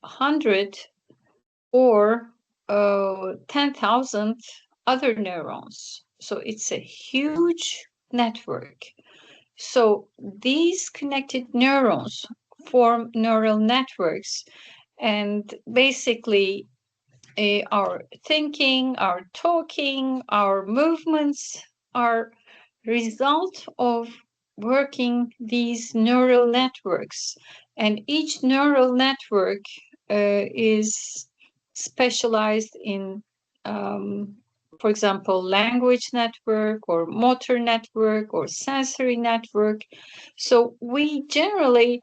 100 or 10,000 other neurons. So it's a huge network. So these connected neurons form neural networks, and basically our thinking, our talking, our movements are result of working these neural networks. And each neural network is specialized in, for example, language network or motor network or sensory network. So we generally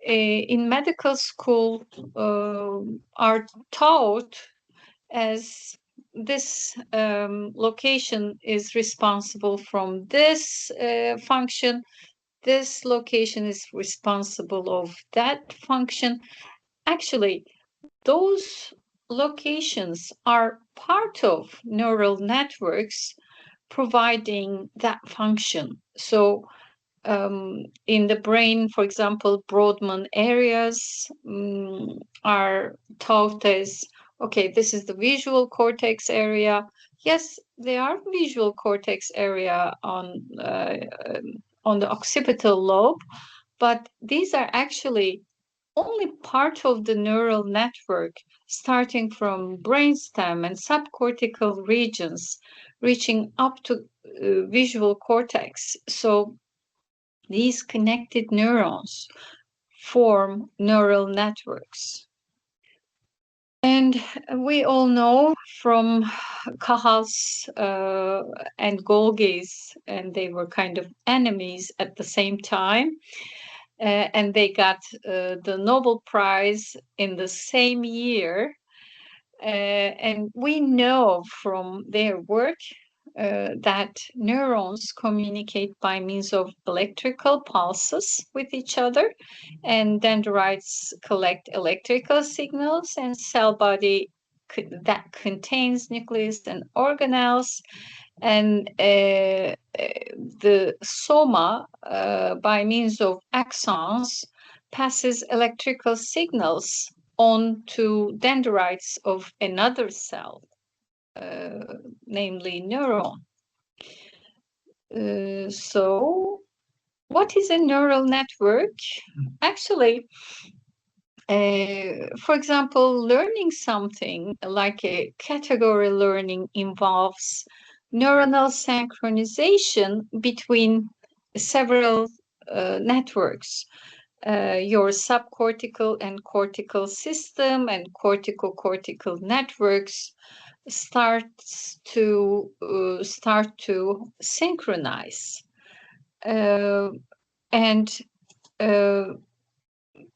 in medical school are taught as this location is responsible from this function, this location is responsible of that function. Actually, those locations are part of neural networks providing that function. So in the brain, for example, Brodmann areas are taught as, okay, this is the visual cortex area. Yes, there are visual cortex area on the occipital lobe, but these are actually only part of the neural network, starting from brainstem and subcortical regions, reaching up to visual cortex. So these connected neurons form neural networks. And we all know from Cahals and Golgi's, and they were kind of enemies at the same time, and they got the Nobel Prize in the same year. And we know from their work that neurons communicate by means of electrical pulses with each other, and dendrites collect electrical signals, and cell body that contains nucleus and organelles, and the soma by means of axons passes electrical signals on to dendrites of another cell, namely neuron. So what is a neural network? Actually, for example, learning something like a category learning involves neuronal synchronization between several networks. Your subcortical and cortical system and cortical-cortical networks start to synchronize, and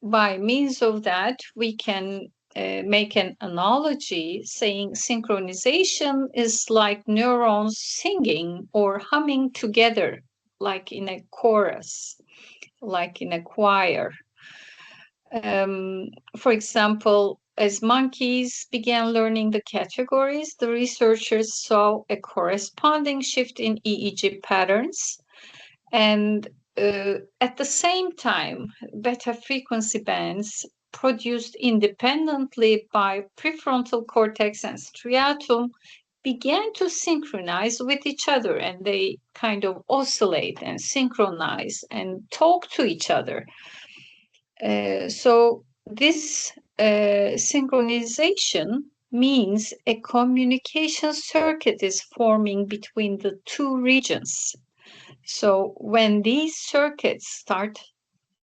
by means of that we can make an analogy saying synchronization is like neurons singing or humming together, like in a chorus, like in a choir. For example, as monkeys began learning the categories, the researchers saw a corresponding shift in EEG patterns, and at the same time, beta frequency bands produced independently by prefrontal cortex and striatum began to synchronize with each other, and they kind of oscillate and synchronize and talk to each other. So this synchronization means a communication circuit is forming between the two regions. So when these circuits start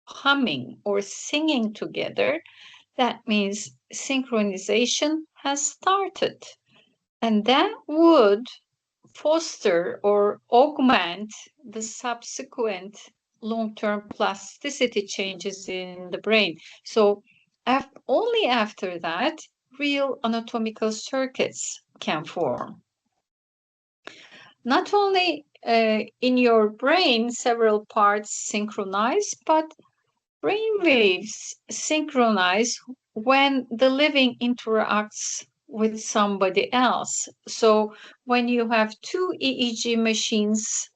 humming or singing together, that means synchronization has started. And that would foster or augment the subsequent long-term plasticity changes in the brain. So only after that, real anatomical circuits can form. Not only in your brain, several parts synchronize, but brain waves synchronize when the living interacts with somebody else. So when you have two EEG machines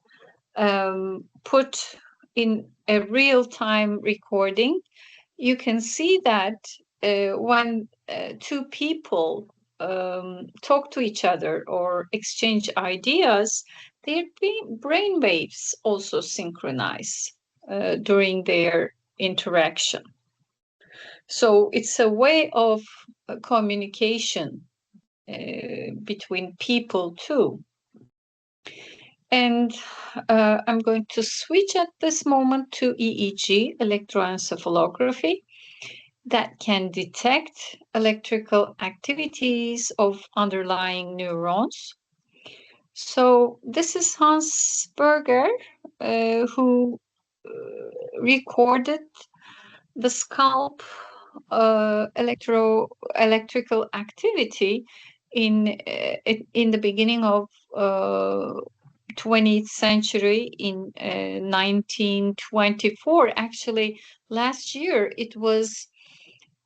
put in a real-time recording, you can see that when two people talk to each other or exchange ideas, their brain waves also synchronize during their interaction. So it's a way of communication between people too. And I'm going to switch at this moment to EEG, electroencephalography, that can detect electrical activities of underlying neurons. So this is Hans Berger, who recorded the scalp electrical activity in the beginning of 20th century in 1924. Actually, last year it was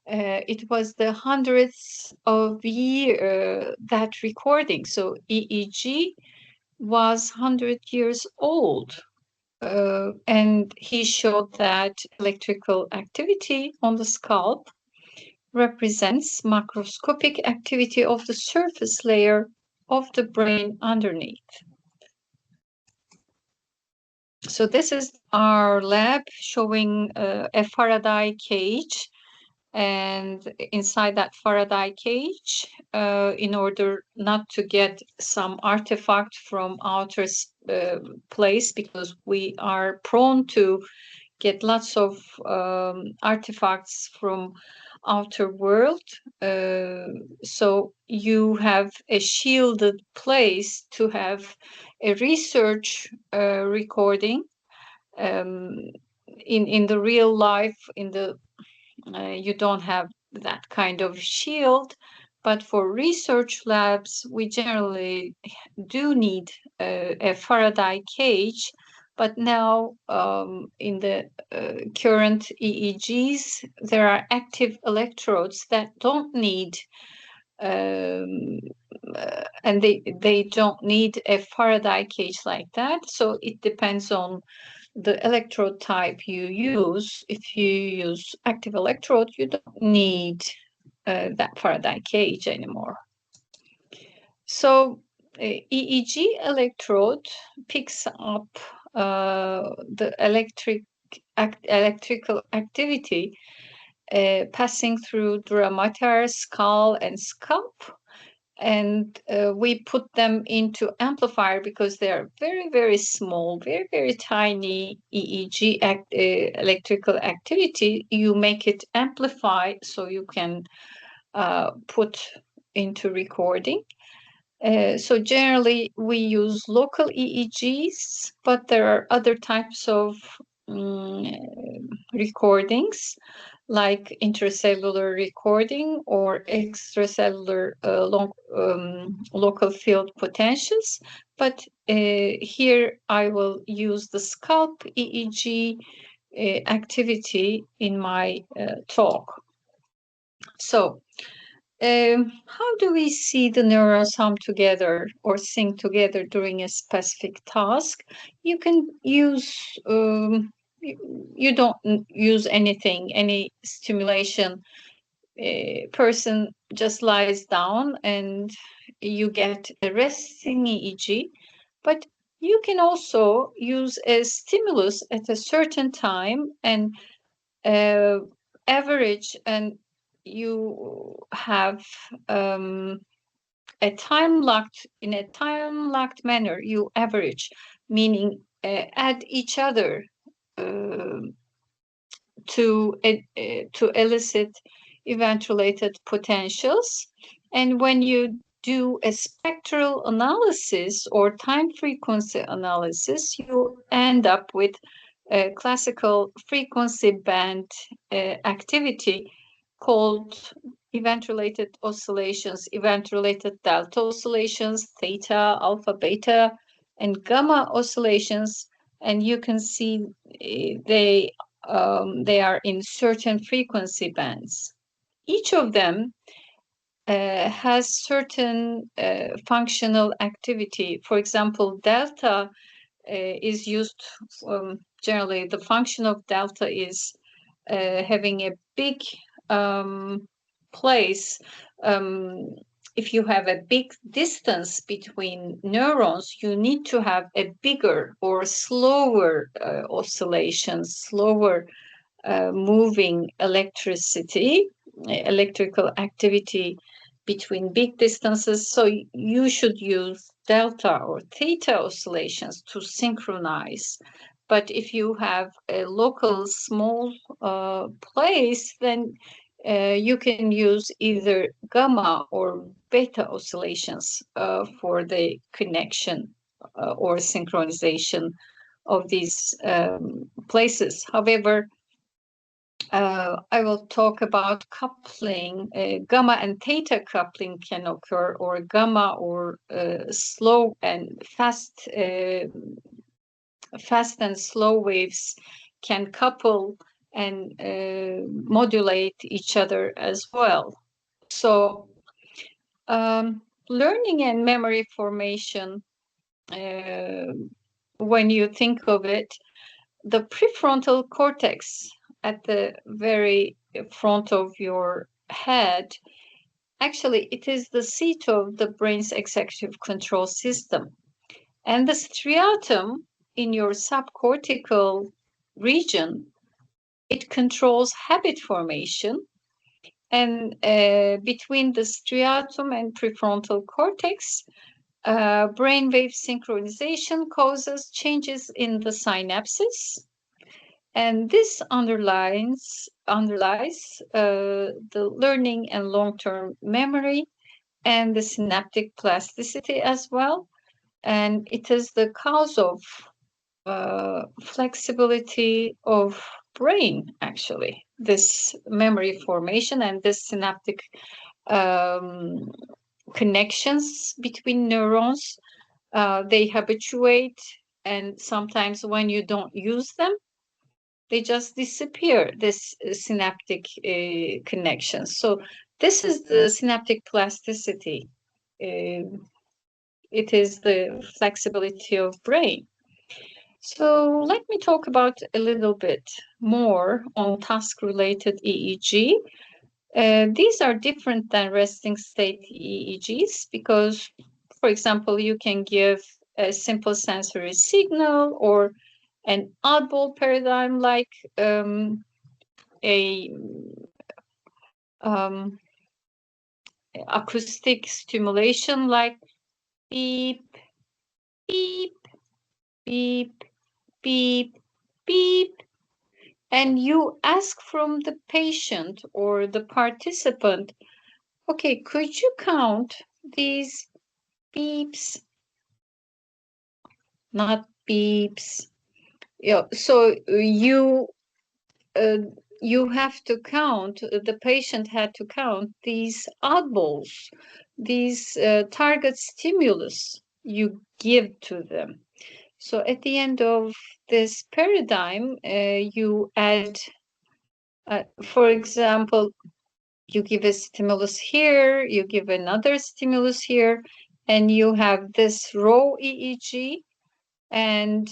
the 100th of year that recording. So EEG was 100 years old. And he showed that electrical activity on the scalp represents macroscopic activity of the surface layer of the brain underneath. So this is our lab showing a Faraday cage, and inside that Faraday cage, in order not to get some artifact from outer place, because we are prone to get lots of artifacts from outer world. So you have a shielded place to have a research recording. In the real life, you don't have that kind of shield, but for research labs, we generally do need a Faraday cage. But now, in the current EEGs, there are active electrodes that don't need, and they don't need a Faraday cage like that. So it depends on the electrode type you use. If you use active electrode, you don't need that Faraday cage anymore. So EEG electrode picks up the electrical activity passing through dura mater, skull, and scalp. And we put them into amplifier because they are very, very small, very, very tiny EEG electrical activity. You make it amplify so you can put into recording. So generally we use local EEGs, but there are other types of recordings, like intracellular recording or extracellular local field potentials. But here I will use the scalp EEG activity in my talk. So how do we see the neurons hum together or sing together during a specific task? You can use, you don't use anything, any stimulation. Person just lies down and you get a resting EEG, but you can also use a stimulus at a certain time and average, and you have a time locked manner. You average, meaning add each other to elicit event-related potentials. And when you do a spectral analysis or time frequency analysis, you end up with a classical frequency band activity called event-related oscillations, event-related delta oscillations, theta, alpha, beta, and gamma oscillations. And you can see they are in certain frequency bands. Each of them has certain functional activity. For example, delta is used, generally the function of delta is having a big place, if you have a big distance between neurons, you need to have a bigger or slower oscillations, slower moving electrical activity between big distances. So you should use delta or theta oscillations to synchronize. But if you have a local small place, then you can use either gamma or beta oscillations for the connection or synchronization of these places. However, I will talk about coupling. Gamma and theta coupling can occur, or gamma or slow and fast and slow waves can couple and modulate each other as well. So learning and memory formation, when you think of it, the prefrontal cortex at the very front of your head, actually it is the seat of the brain's executive control system. And the striatum in your subcortical region, it controls habit formation. And between the striatum and prefrontal cortex, brainwave synchronization causes changes in the synapses. And this underlies the learning and long-term memory and the synaptic plasticity as well. And it is the cause of flexibility of brain, actually, this memory formation and this synaptic connections between neurons. They habituate, and sometimes when you don't use them, they just disappear, this synaptic connections. So this is the synaptic plasticity. It is the flexibility of brain. So let me talk about a little bit more on task-related EEG. These are different than resting state EEGs because, for example, you can give a simple sensory signal or an oddball paradigm like a acoustic stimulation like beep, beep, beep, beep, beep. And you ask from the patient or the participant, okay, could you count these beeps? Not beeps. Yeah, so you have to count, the patient had to count these oddballs, these target stimulus you give to them. So at the end of this paradigm, you add, for example, you give a stimulus here, you give another stimulus here, and you have this raw EEG. And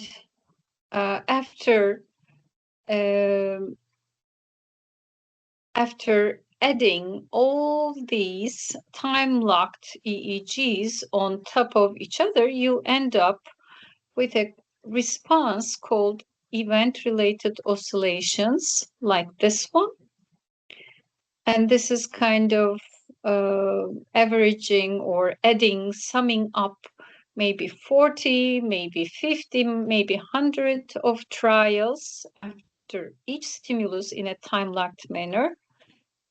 after adding all these time-locked EEGs on top of each other, you end up with a response called event-related oscillations, like this one. And this is kind of averaging or adding, summing up maybe 40, maybe 50, maybe 100 of trials after each stimulus in a time-locked manner.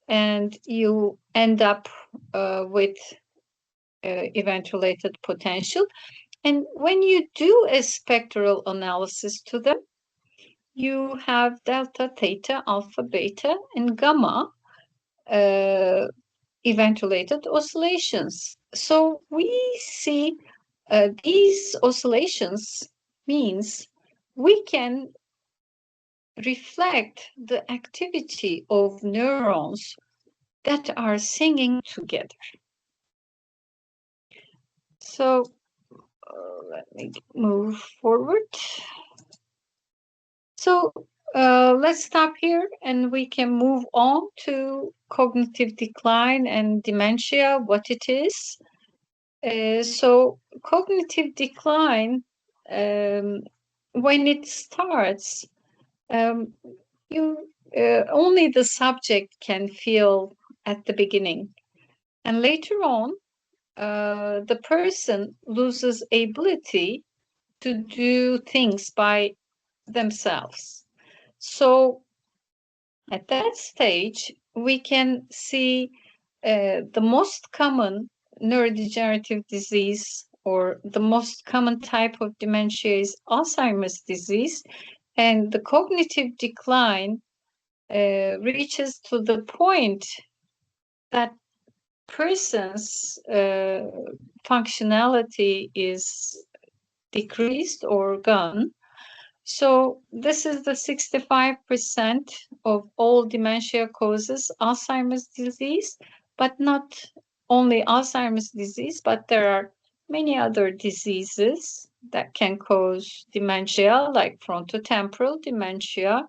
And you end up with event-related potential. And when you do a spectral analysis to them, you have delta, theta, alpha, beta, and gamma event-related oscillations. So we see these oscillations means we can reflect the activity of neurons that are singing together. So let me move forward. So let's stop here and we can move on to cognitive decline and dementia, what it is. So cognitive decline, when it starts, um, you only the subject can feel at the beginning, and later on, the person loses ability to do things by themselves. So at that stage, we can see the most common neurodegenerative disease or the most common type of dementia is Alzheimer's disease, and the cognitive decline reaches to the point that person's functionality is decreased or gone. So this is the 65% of all dementia causes Alzheimer's disease, but not only Alzheimer's disease, but there are many other diseases that can cause dementia, like frontotemporal dementia,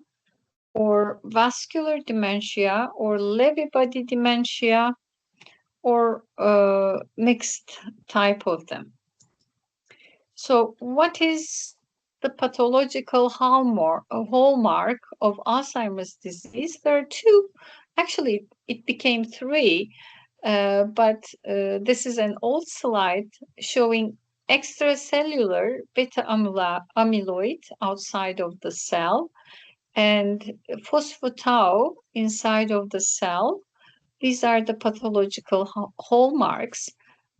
or vascular dementia, or Lewy body dementia, or mixed type of them. So what is the pathological hallmark of Alzheimer's disease? There are two, actually it became three, but this is an old slide showing extracellular beta amyloid outside of the cell and phospho-tau inside of the cell. These are the pathological hallmarks.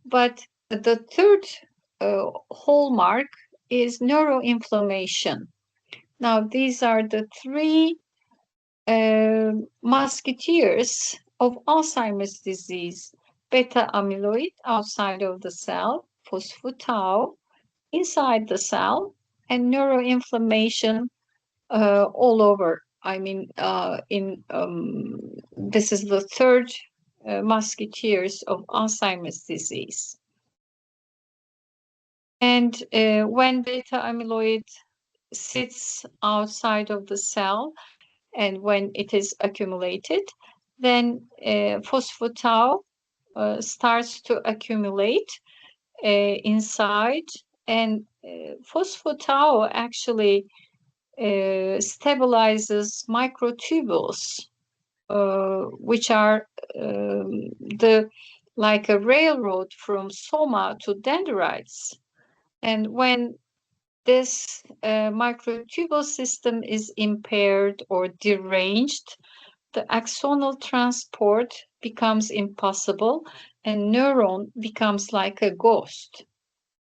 But the third hallmark is neuroinflammation. Now, these are the three musketeers of Alzheimer's disease: beta amyloid outside of the cell, phospho-tau inside the cell, and neuroinflammation all over. I mean, this is the third musketeers of Alzheimer's disease. And when beta amyloid sits outside of the cell and when it is accumulated, then phospho-tau starts to accumulate inside, and phospho-tau actually stabilizes microtubules, which are like a railroad from soma to dendrites. And when this microtubule system is impaired or deranged, the axonal transport becomes impossible and neuron becomes like a ghost.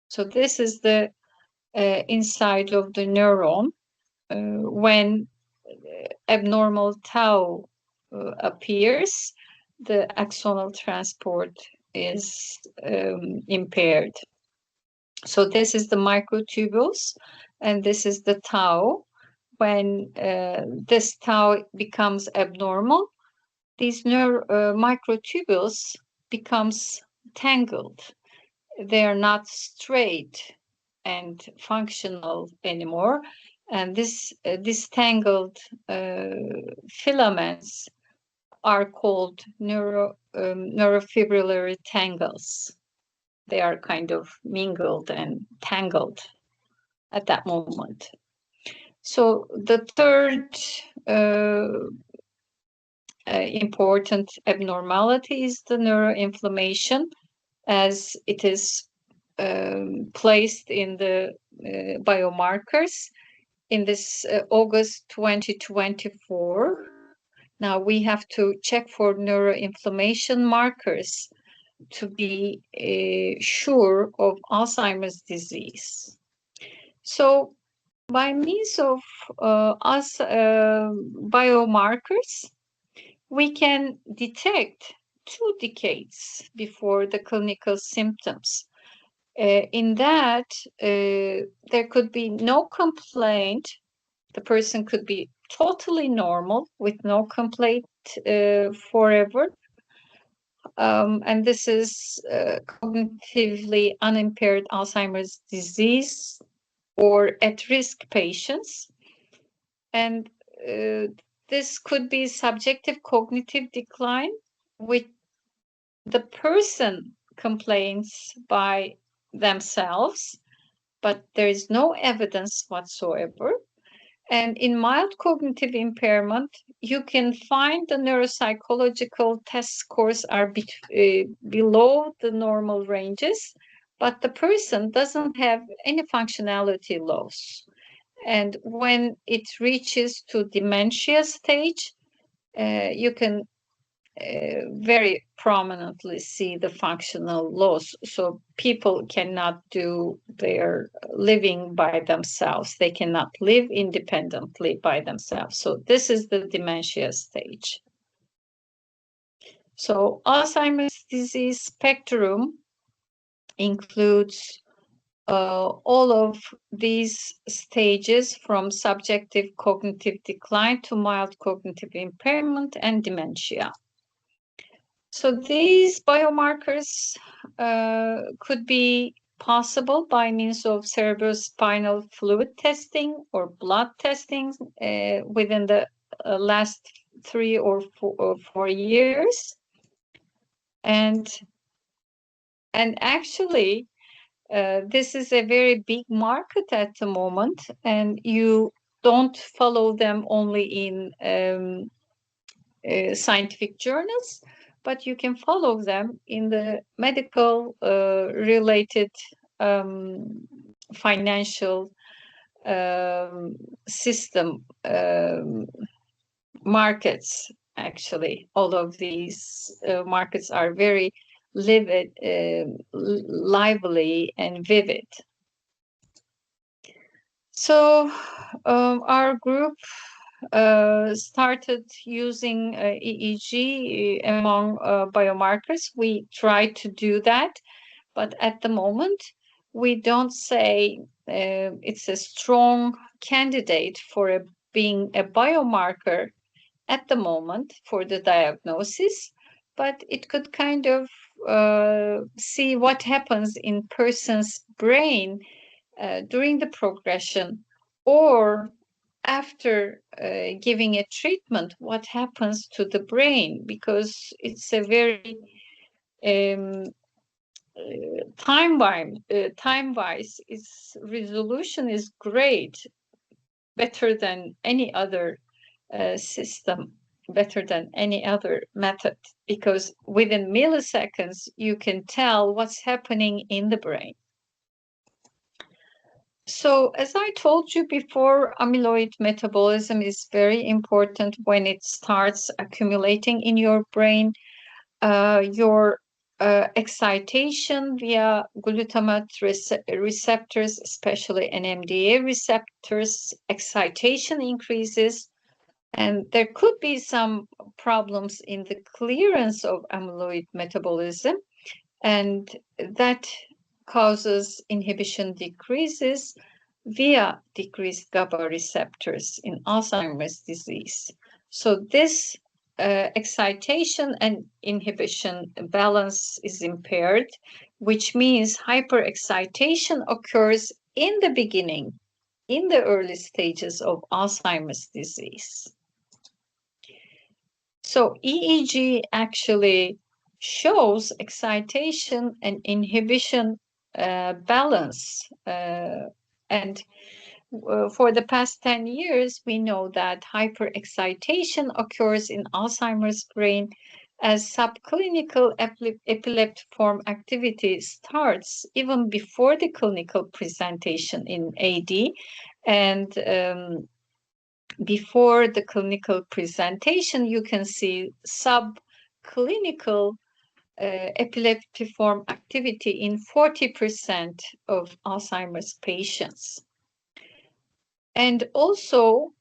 So this is the inside of the neuron. When abnormal tau appears, the axonal transport is impaired. So this is the microtubules, and this is the tau. When this tau becomes abnormal, these microtubules becomes tangled. They are not straight and functional anymore, and this tangled filaments are called neurofibrillary tangles. They are kind of mingled and tangled at that moment. So the third important abnormality is the neuroinflammation, as it is placed in the biomarkers in this August 2024. Now we have to check for neuroinflammation markers to be sure of Alzheimer's disease. So by means of biomarkers, we can detect 2 decades before the clinical symptoms. In that, there could be no complaint. The person could be totally normal with no complaint forever. And this is cognitively unimpaired Alzheimer's disease or at-risk patients. And this could be subjective cognitive decline, which the person complains by themselves, but there is no evidence whatsoever. And in mild cognitive impairment, you can find the neuropsychological test scores are below the normal ranges, but the person doesn't have any functionality loss. And when it reaches to dementia stage, you can very prominently see the functional loss. So people cannot do their living by themselves. They cannot live independently by themselves. So this is the dementia stage. So Alzheimer's disease spectrum includes all of these stages from subjective cognitive decline to mild cognitive impairment and dementia. So these biomarkers could be possible by means of cerebrospinal fluid testing or blood testing within the last 3 or 4 years. And actually, this is a very big market at the moment, and you don't follow them only in scientific journals, but you can follow them in the medical related financial system markets. Actually, all of these markets are very lively and vivid. So our group started using EEG among biomarkers. We tried to do that, but at the moment, we don't say it's a strong candidate for being a biomarker at the moment for the diagnosis, but it could kind of see what happens in person's brain during the progression or after giving a treatment, what happens to the brain, because it's a very time-wise, its resolution is great, better than any other system, better than any other method, because within milliseconds you can tell what's happening in the brain. So, as I told you before, amyloid metabolism is very important when it starts accumulating in your brain. Your excitation via glutamate receptors, especially NMDA receptors, excitation increases, and there could be some problems in the clearance of amyloid metabolism, and that causes inhibition decreases via decreased GABA receptors in Alzheimer's disease. So this excitation and inhibition balance is impaired, which means hyperexcitation occurs in the beginning, in the early stages of Alzheimer's disease. So EEG actually shows excitation and inhibition balance. And for the past 10 years, we know that hyperexcitation occurs in Alzheimer's brain as subclinical epileptiform activity starts even before the clinical presentation in AD. And before the clinical presentation, you can see subclinical epileptiform activity in 40% of Alzheimer's patients. And also,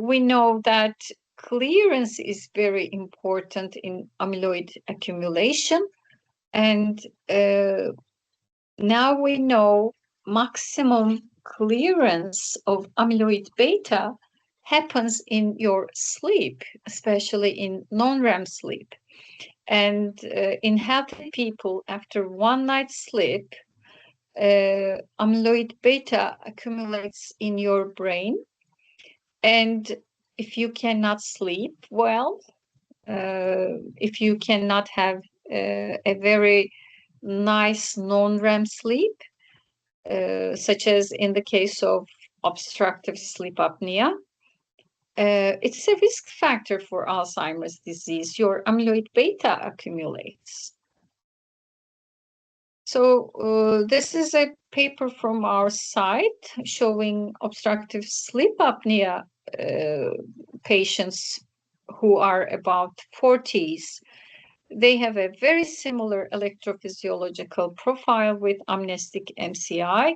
we know that clearance is very important in amyloid accumulation. And now we know maximum clearance of amyloid beta happens in your sleep, especially in non-REM sleep. And in healthy people, after one night's sleep, amyloid beta accumulates in your brain. And if you cannot sleep well, if you cannot have a very nice non-REM sleep, such as in the case of obstructive sleep apnea, it's a risk factor for Alzheimer's disease. Your amyloid beta accumulates. So this is a paper from our site showing obstructive sleep apnea patients who are about 40s. They have a very similar electrophysiological profile with amnestic MCI,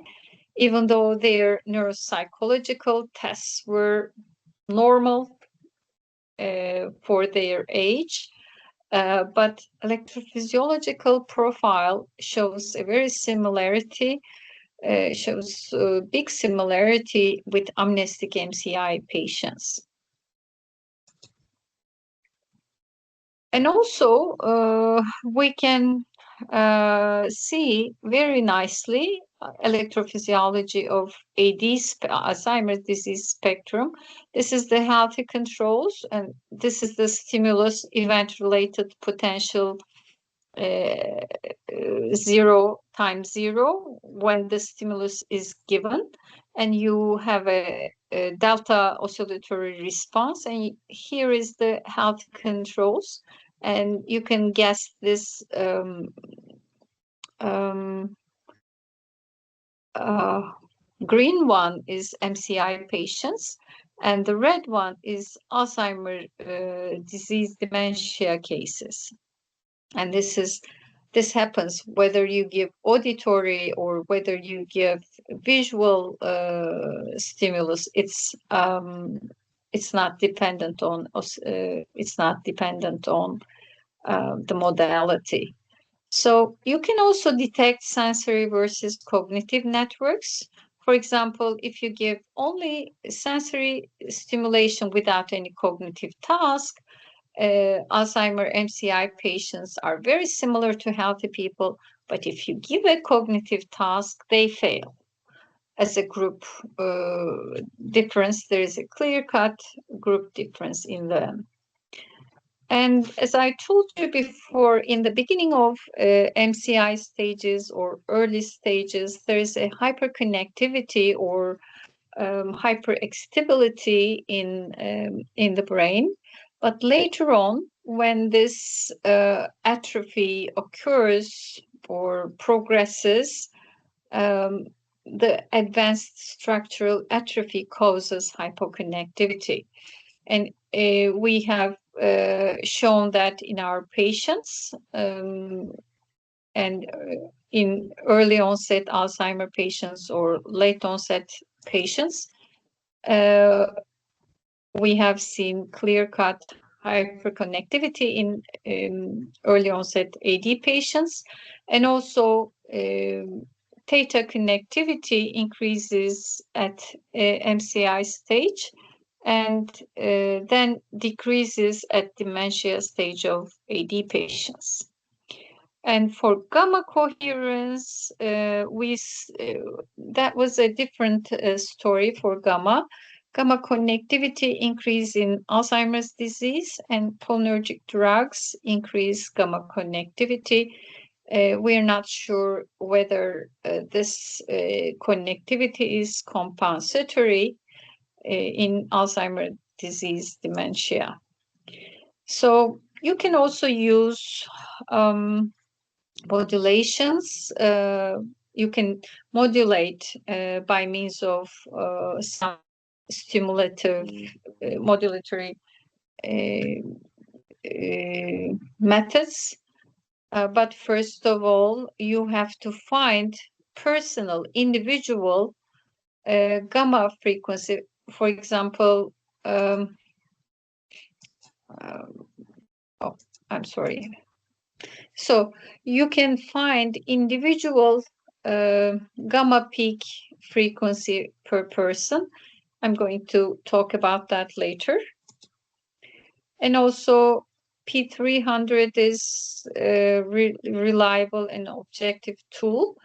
even though their neuropsychological tests were normal for their age. But electrophysiological profile shows a very similarity, shows big similarity with amnestic MCI patients. And also, we can see very nicely electrophysiology of Alzheimer's disease spectrum. This is the healthy controls, and this is the stimulus event-related potential 0 times 0 when the stimulus is given, and you have a delta oscillatory response, and here is the health controls, and you can guess this green one is MCI patients, and the red one is Alzheimer's disease dementia cases. And this happens whether you give auditory or whether you give visual stimulus. It's not dependent on the modality. So you can also detect sensory versus cognitive networks. For example, if you give only sensory stimulation without any cognitive task, Alzheimer MCI patients are very similar to healthy people, but if you give a cognitive task, they fail. As a group difference, there is a clear-cut group difference in them. And as I told you before, in the beginning of MCI stages or early stages, there is a hyperconnectivity or hyperexcitability in the brain. But later on, when this atrophy occurs or progresses, the advanced structural atrophy causes hypoconnectivity. And we have shown that in our patients and in early onset Alzheimer patients or late onset patients, we have seen clear-cut hyperconnectivity in early onset AD patients, and also theta connectivity increases at MCI stage and then decreases at dementia stage of AD patients. And for gamma coherence, that was a different story for gamma. Gamma connectivity increase in Alzheimer's disease, and cholinergic drugs increase gamma connectivity. We are not sure whether this connectivity is compensatory in Alzheimer's disease dementia. So you can also use modulations. You can modulate by means of some stimulative modulatory methods. But first of all, you have to find personal, individual gamma frequency. For example, I'm sorry. So you can find individual gamma peak frequency per person. I'm going to talk about that later. And also P300 is a reliable and objective tool.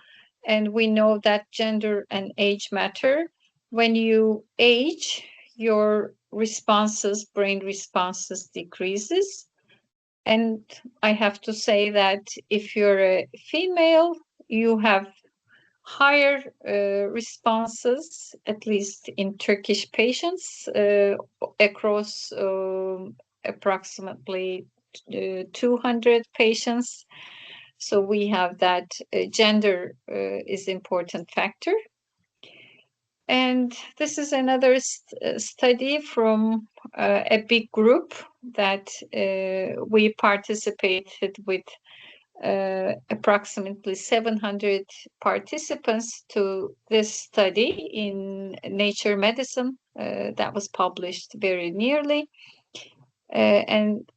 And we know that gender and age matter. When you age, your responses, brain responses decreases. And I have to say that if you're a female, you have higher responses, at least in Turkish patients, across approximately 200 patients. So we have that gender is important factor. And this is another study from a big group that we participated with approximately 700 participants to this study in Nature Medicine that was published very nearly. And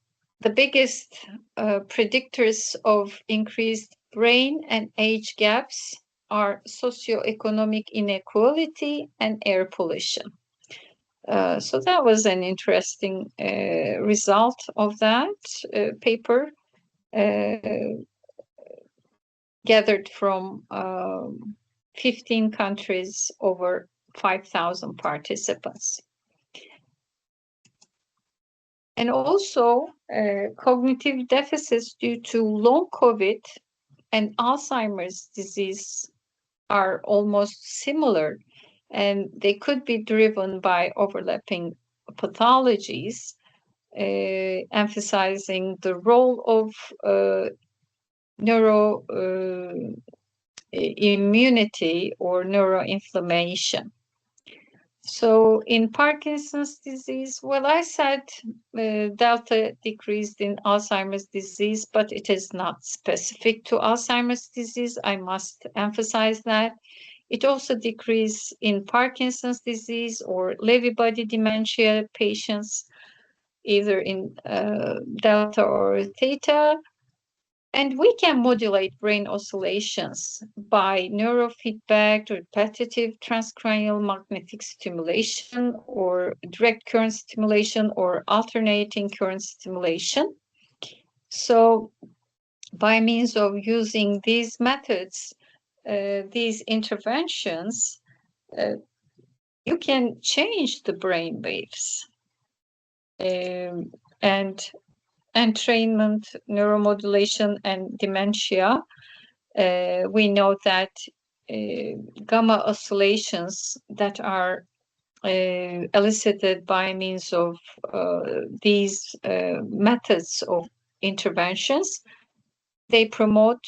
the biggest predictors of increased brain and age gaps are socioeconomic inequality and air pollution. So that was an interesting result of that paper gathered from 15 countries, over 5,000 participants. And also cognitive deficits due to long COVID and Alzheimer's disease are almost similar, and they could be driven by overlapping pathologies, emphasizing the role of neuroimmunity or neuroinflammation. So in Parkinson's disease, well, I said delta decreased in Alzheimer's disease, but it is not specific to Alzheimer's disease. I must emphasize that. It also decreased in Parkinson's disease or Lewy body dementia patients, either in delta or theta. And we can modulate brain oscillations by neurofeedback, repetitive transcranial magnetic stimulation, or direct current stimulation, or alternating current stimulation. So by means of using these methods, these interventions, you can change the brain waves. And entrainment, neuromodulation, and dementia, we know that gamma oscillations that are elicited by means of these methods of interventions, they promote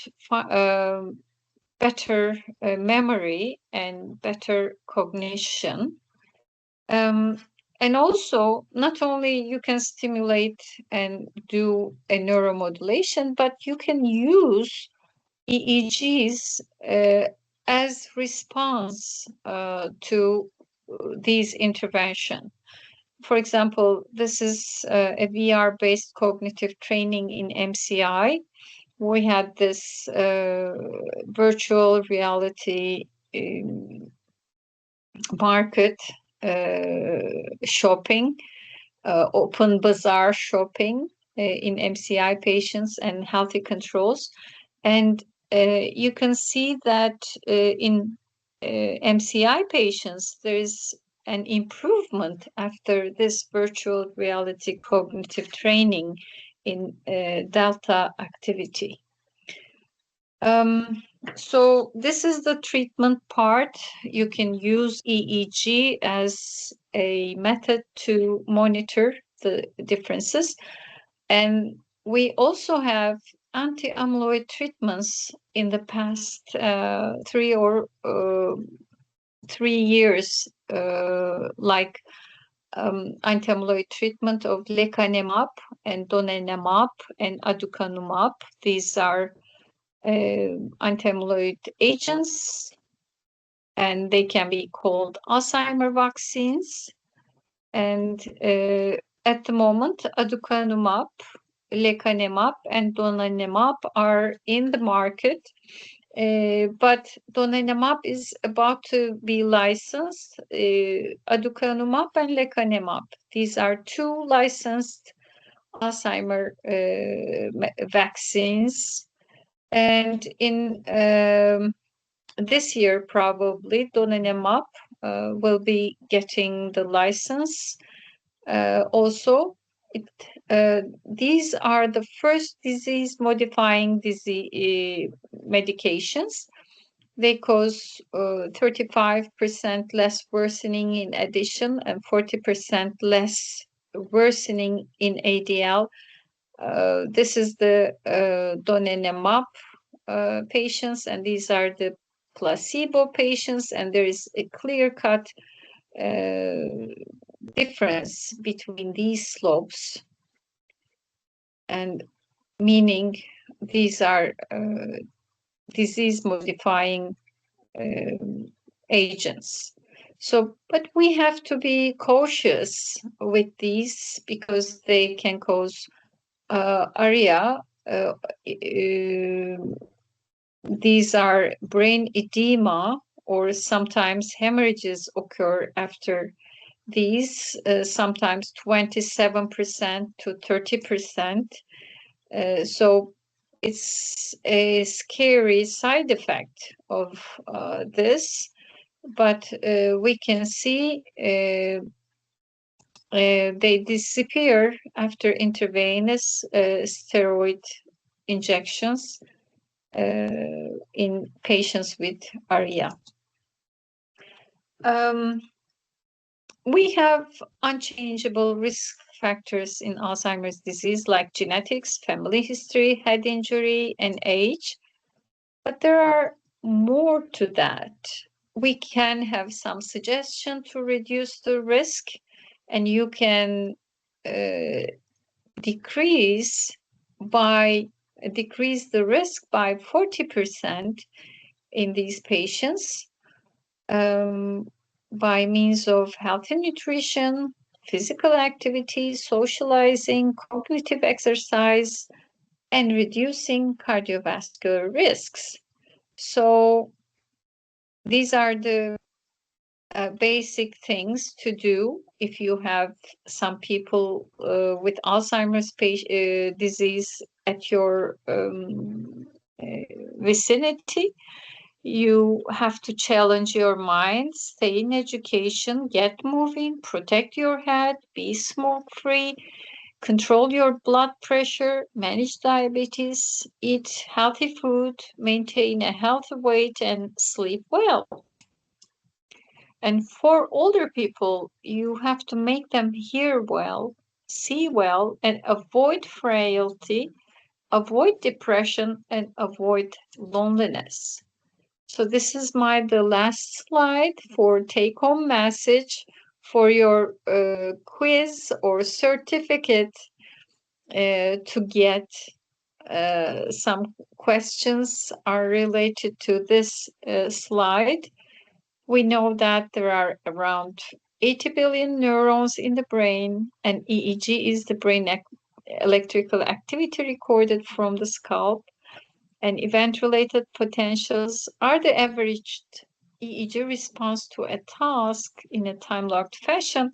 better memory and better cognition. And also, not only you can stimulate and do a neuromodulation, but you can use EEGs as response to these interventions. For example, this is a VR-based cognitive training in MCI. We had this virtual reality market shopping, open bazaar shopping in MCI patients and healthy controls. And you can see that in MCI patients, there is an improvement after this virtual reality cognitive training in delta activity. So this is the treatment part. You can use EEG as a method to monitor the differences. And we also have anti-amyloid treatments in the past 3 years, like anti-amyloid treatment of lecanemab and donanemab and aducanumab. These are anti-amyloid agents, and they can be called Alzheimer vaccines. And at the moment, aducanumab, lecanemab, and donanemab are in the market, but donanemab is about to be licensed. Aducanumab and lecanemab, these are two licensed Alzheimer vaccines. And in this year, probably, donanemab will be getting the license. Also, these are the first disease-modifying medications. They cause 35% less worsening in addition and 40% less worsening in ADL. This is the donanemab patients, and these are the placebo patients, and there is a clear-cut difference between these slopes, and meaning these are disease-modifying agents. So, but we have to be cautious with these because they can cause ARIA. These are brain edema, or sometimes hemorrhages occur after these, sometimes 27% to 30%. So it's a scary side effect of this, but we can see they disappear after intravenous steroid injections in patients with ARIA. We have unchangeable risk factors in Alzheimer's disease like genetics, family history, head injury, and age. But there are more to that. We can have some suggestion to reduce the risk, and you can decrease the risk by 40% in these patients by means of healthy nutrition, physical activity, socializing, cognitive exercise, and reducing cardiovascular risks. So these are the basic things to do if you have some people with Alzheimer's disease at your vicinity. You have to challenge your mind, stay in education, get moving, protect your head, be smoke-free, control your blood pressure, manage diabetes, eat healthy food, maintain a healthy weight, and sleep well. And for older people, you have to make them hear well, see well, and avoid frailty, avoid depression, and avoid loneliness. So this is the last slide for take-home message for your quiz or certificate to get. Some questions are related to this slide. We know that there are around 80 billion neurons in the brain, and EEG is the brain electrical activity recorded from the scalp. And event-related potentials are the averaged EEG response to a task in a time-locked fashion.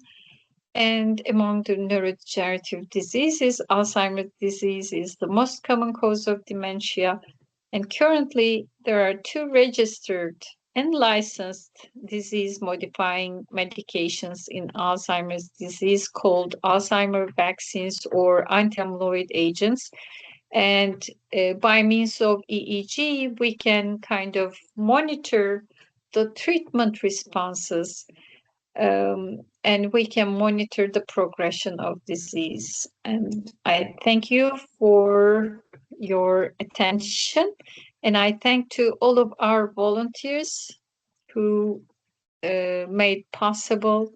And among the neurodegenerative diseases, Alzheimer's disease is the most common cause of dementia. And currently, there are 2 registered and licensed disease-modifying medications in Alzheimer's disease called Alzheimer vaccines or anti-amyloid agents. And by means of EEG, we can kind of monitor the treatment responses, and we can monitor the progression of disease. And I thank you for your attention, and I thank to all of our volunteers who made possible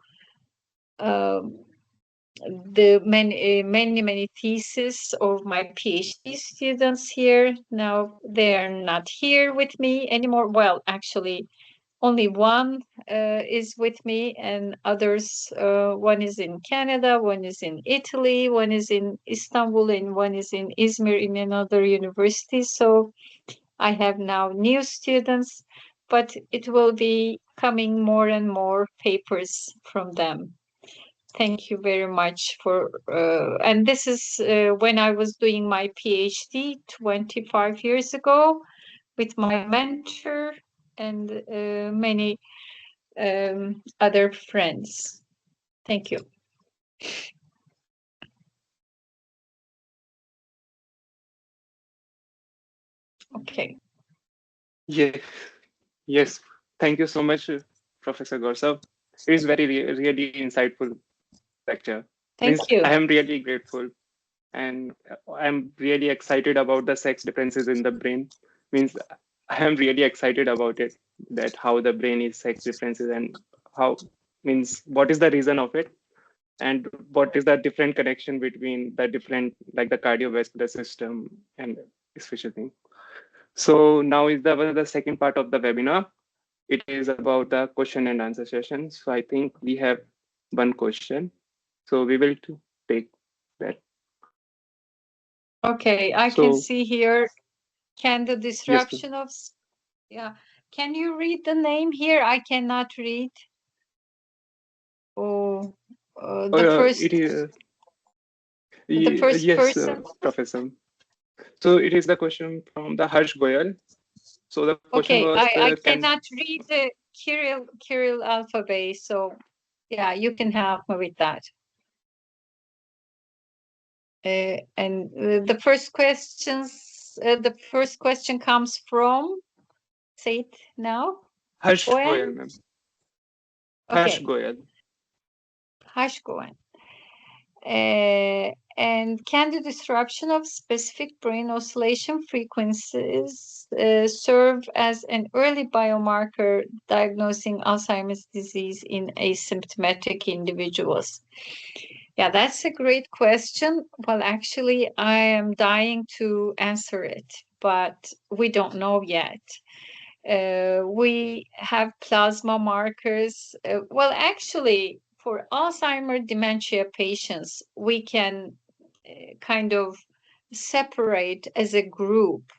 the many theses of my PhD students here. Now they are not here with me anymore. Well, actually, only one is with me, and others, one is in Canada, one is in Italy, one is in Istanbul, and one is in Izmir in another university. So I have now new students, but it will be coming more and more papers from them. Thank you very much for, and this is when I was doing my PhD 25 years ago with my mentor and many other friends. Thank you. Okay. Yeah. Yes. Thank you so much, Professor Gorsav. It is very really insightful lecture. Thank Means you. I am really grateful, and I'm really excited about the sex differences in the brain. Means I am really excited about it, that how the brain is sex differences, and how, means what is the reason of it, and what is the different connection between the different, like the cardiovascular system and special thing. So now is the second part of the webinar. It is about the question and answer session. So I think we have one question. So we will take that. Okay, I can So see here. Can the yes, disruption of, yeah, can you read the name here? I cannot read. Oh, the it first, is the first yes, person. Professor. So it is the question from the Harsh Goyal. So the question Okay, was, I can cannot read the Kirill alphabet, so yeah, you can help me with that. And the first question comes from, say it now. Harsh Goen? Goyal, ma'am. Harsh Okay, Goyal. Harsh Goen. And can the disruption of specific brain oscillation frequencies serve as an early biomarker diagnosing Alzheimer's disease in asymptomatic individuals? Yeah, that's a great question. Well, actually, I am dying to answer it, but we don't know yet. We have plasma markers. Well, actually, for Alzheimer dementia patients, we can kind of separate as a group,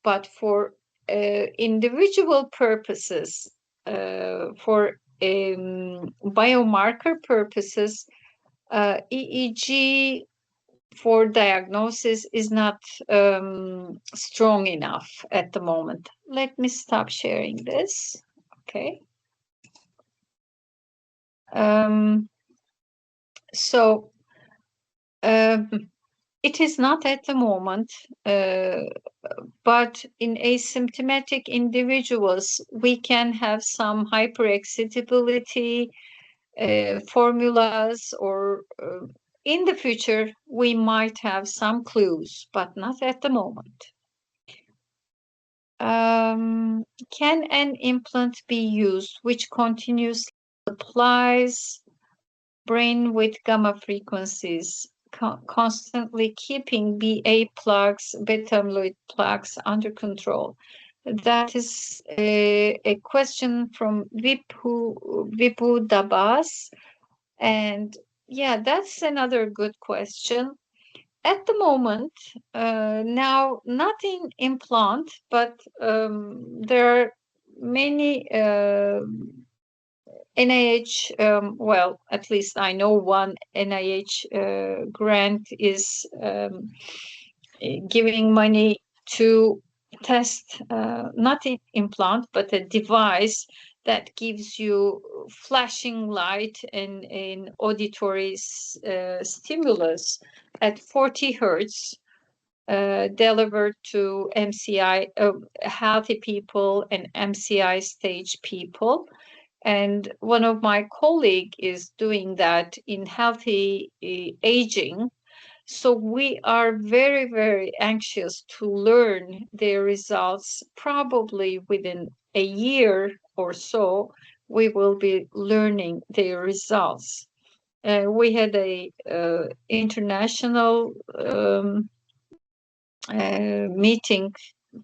but for individual purposes, for biomarker purposes, EEG for diagnosis is not strong enough at the moment. Let me stop sharing this. Okay. Um, so it is not at the moment, but in asymptomatic individuals, we can have some hyperexcitability formulas, or in the future, we might have some clues, but not at the moment. Can an implant be used which continuously supplies brain with gamma frequencies, constantly keeping BA plugs, beta amyloid plaques under control? That is a question from Vipu Dabas. And yeah, that's another good question. At the moment, now not in implant, but there are many NIH, well, at least I know one NIH grant is giving money to test not an implant, but a device that gives you flashing light and an auditory stimulus at 40 hertz delivered to MCI, healthy people and MCI stage people. And one of my colleagues is doing that in healthy aging. So we are very, very anxious to learn their results. Probably within a year or so, we will be learning their results. We had a international meeting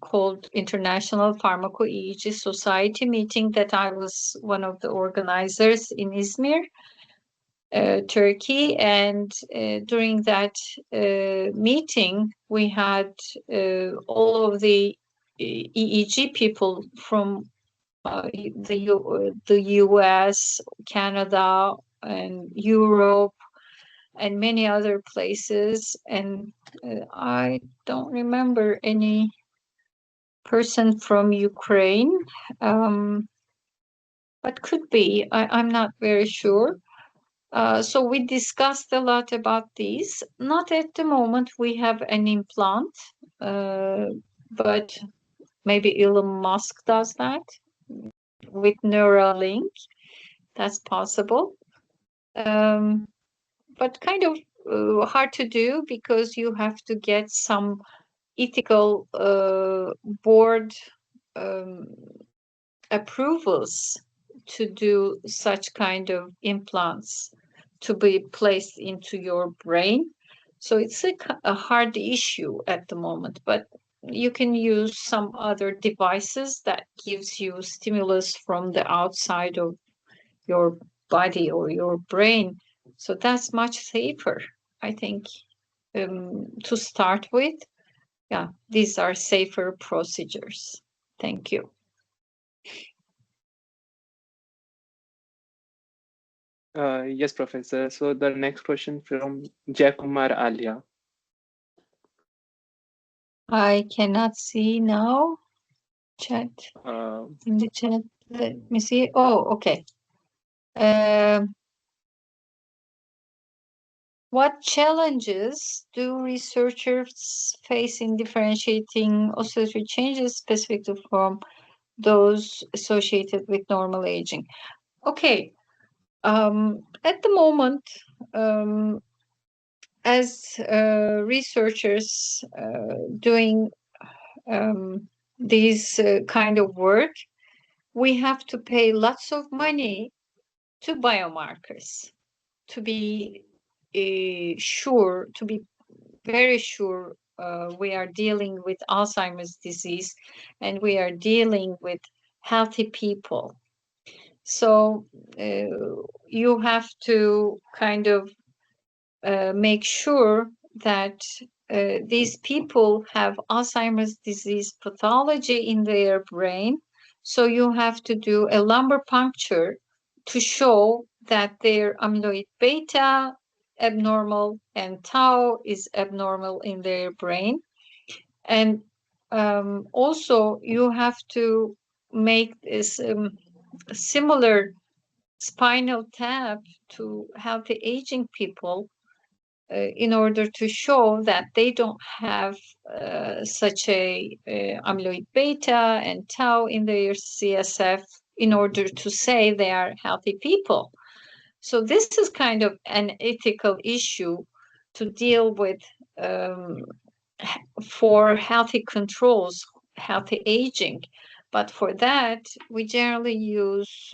called International Pharmaco-EEG Society meeting that I was one of the organizers in Izmir, Turkey. And during that meeting, we had all of the EEG people from the US, Canada, and Europe, and many other places. And I don't remember any person from Ukraine. but could be. I'm not very sure. So we discussed a lot about these. Not at the moment we have an implant, but maybe Elon Musk does that with Neuralink. That's possible. But kind of hard to do because you have to get some ethical board um, approvals to do such kind of implants to be placed into your brain. So it's a hard issue at the moment, but you can use some other devices that gives you stimulus from the outside of your body or your brain. So that's much safer, I think, to start with. Yeah, these are safer procedures. Thank you. Yes, Professor. So the next question from Jayakumar Alia. I cannot see now. Chat in the chat. Let me see. Oh, okay. What challenges do researchers face in differentiating oscillatory changes specific from those associated with normal aging? Okay. At the moment, as researchers doing these kind of work, we have to pay lots of money to biomarkers to be sure, to be very sure we are dealing with Alzheimer's disease and we are dealing with healthy people. So you have to kind of make sure that these people have Alzheimer's disease pathology in their brain. So you have to do a lumbar puncture to show that their amyloid beta abnormal and tau is abnormal in their brain. And also you have to make this similar spinal tap to healthy aging people in order to show that they don't have such a amyloid beta and tau in their CSF in order to say they are healthy people. So this is kind of an ethical issue to deal with for healthy controls, healthy aging. But for that, we generally use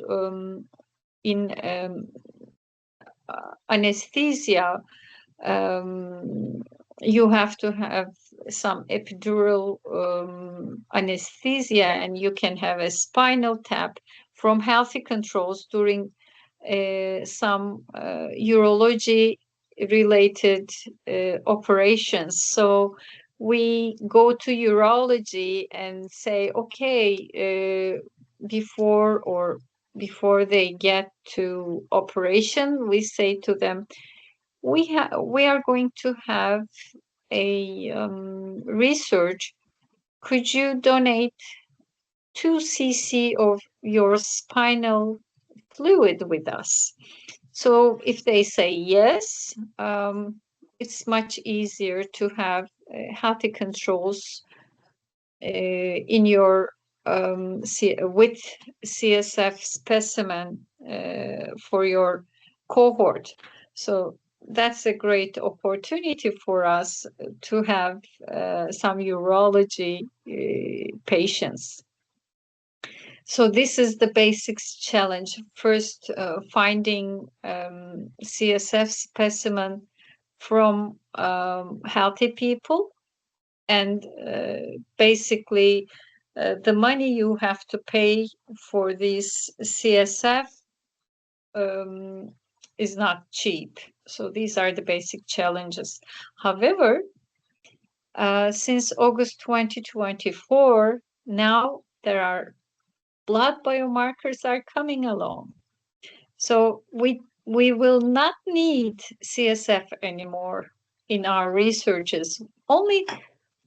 in anesthesia, you have to have some epidural anesthesia, and you can have a spinal tap from healthy controls during some urology related operations. So we go to urology and say, okay, before they get to operation, we say to them, we are going to have a research. Could you donate 2 cc of your spinal fluid with us? So if they say yes, it's much easier to have healthy controls in your with CSF specimen for your cohort. So that's a great opportunity for us to have some urology patients. So this is the basics challenge. First, finding CSF specimen from healthy people, and basically the money you have to pay for this CSF is not cheap. So these are the basic challenges. However, since August 2024, now there are blood biomarkers are coming along. So we will not need CSF anymore in our researches. Only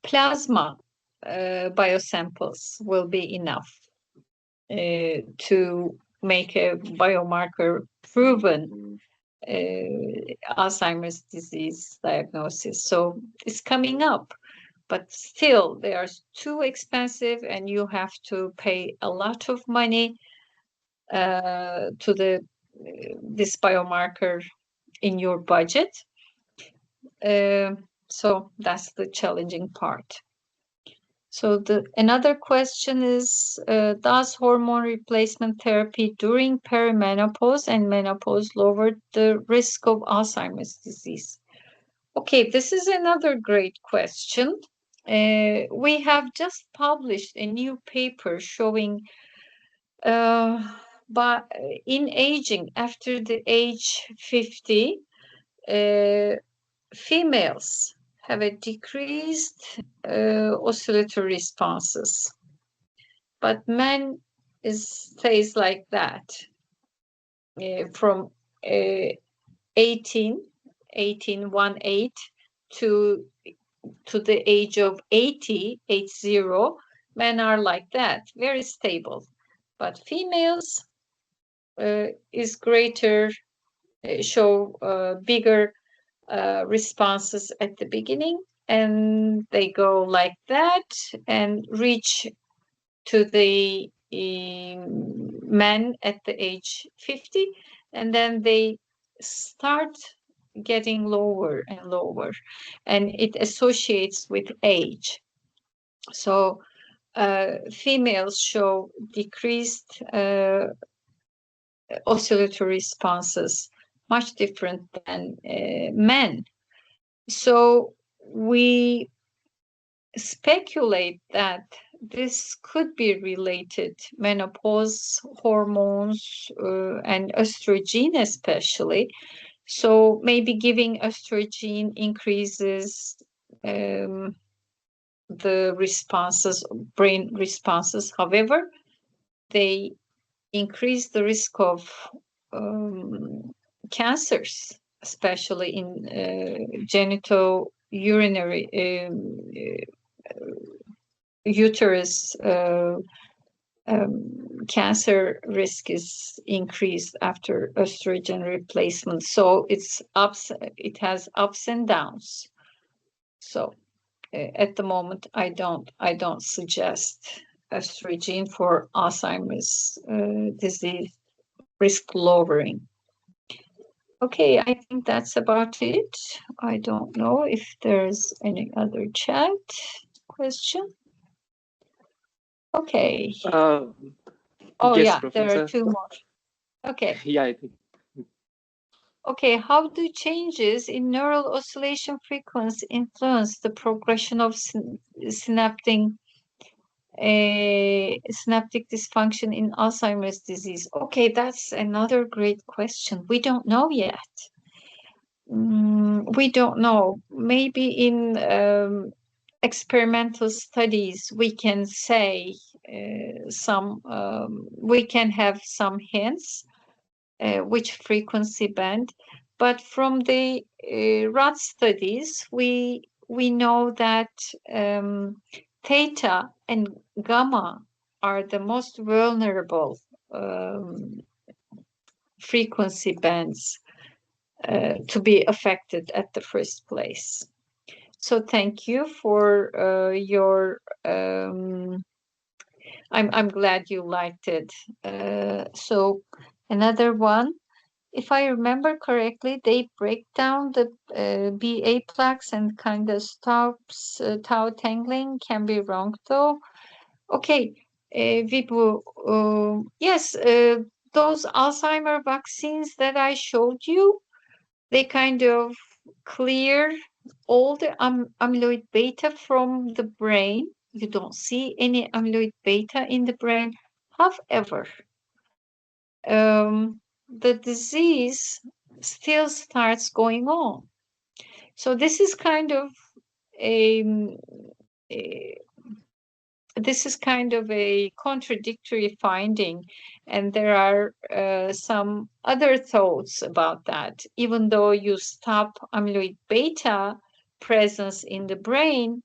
plasma biosamples will be enough to make a biomarker proven Alzheimer's disease diagnosis. So it's coming up, but still they are too expensive, and you have to pay a lot of money to this biomarker in your budget. So that's the challenging part. So another question is, does hormone replacement therapy during perimenopause and menopause lower the risk of Alzheimer's disease? Okay, this is another great question. We have just published a new paper showing but in aging after the age 50, females have a decreased oscillatory responses, but men stays like that from 18 to the age of 80, men are like that, very stable. But females is greater, show bigger responses at the beginning, and they go like that and reach to the men at the age 50, and then they start getting lower and lower, and it associates with age. So females show decreased oscillatory responses, much different than men. So we speculate that this could be related, menopause, hormones, and estrogen especially. So maybe giving estrogen increases the responses, brain responses. However, they increase the risk of cancers, especially in genital urinary uterus cancer risk is increased after estrogen replacement. So it has ups and downs. So at the moment, I don't suggest estrogen for Alzheimer's disease risk lowering. Okay, I think that's about it. I don't know if there's any other chat question. Okay. Oh, Yes, yeah, Professor. there are two more. Okay. Yeah, I think. Okay, how do changes in neural oscillation frequency influence the progression of synaptic dysfunction in Alzheimer's disease? Okay, that's another great question. We don't know yet. We don't know. Maybe in experimental studies we can say we can have some hints which frequency band, but from the rat studies we know that theta and gamma are the most vulnerable frequency bands to be affected at the first place. So thank you for your. I'm glad you liked it. So another one, if I remember correctly, they break down the BA plaques and kind of stops tau tangling. Can be wrong though. Okay, Vibhu, yes, those Alzheimer vaccines that I showed you, they kind of clear all the amyloid beta from the brain. You don't see any amyloid beta in the brain. However, the disease still starts going on. So this is kind of a contradictory finding, and there are some other thoughts about that. Even though you stop amyloid beta presence in the brain,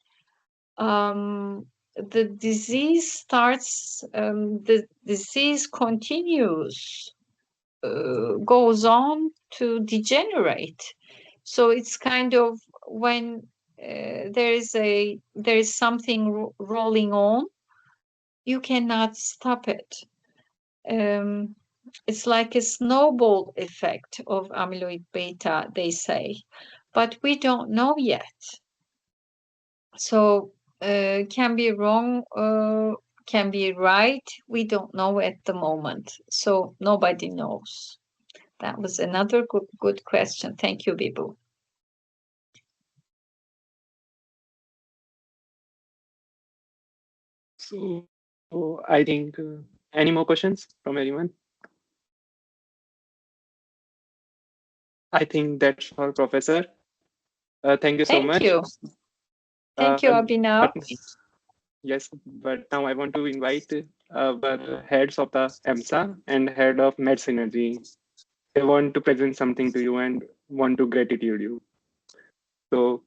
the disease starts, the disease continues, goes on to degenerate. So it's kind of when there is something rolling on, you cannot stop it. It's like a snowball effect of amyloid beta, they say, but we don't know yet. So can be wrong, can be right. We don't know at the moment. So nobody knows. That was another good question. Thank you, Bibu. So I think any more questions from anyone? I think that's all, Professor. Thank you so Thank much. you. Thank you, Abhinav. But, yes, but now I want to invite our heads of the EMSA and head of MedSynergy. They want to present something to you and want to gratitude you. So,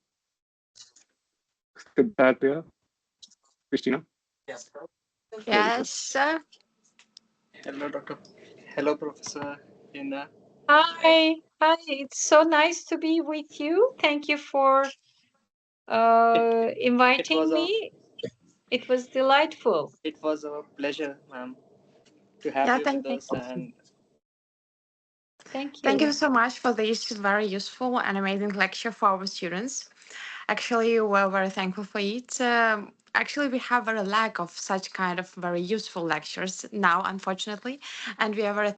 Siddharth, Christina. Yes. Hello, Doctor. Hello, Professor Yener. Hi. Hi. It's so nice to be with you. Thank you for inviting me. It was delightful. It was a pleasure, ma'am, to have you with us. And thank you. Thank you so much for this very useful and amazing lecture for our students. Actually, we're very thankful for it. Actually, we have a lack of such kind of very useful lectures now, unfortunately, and we are very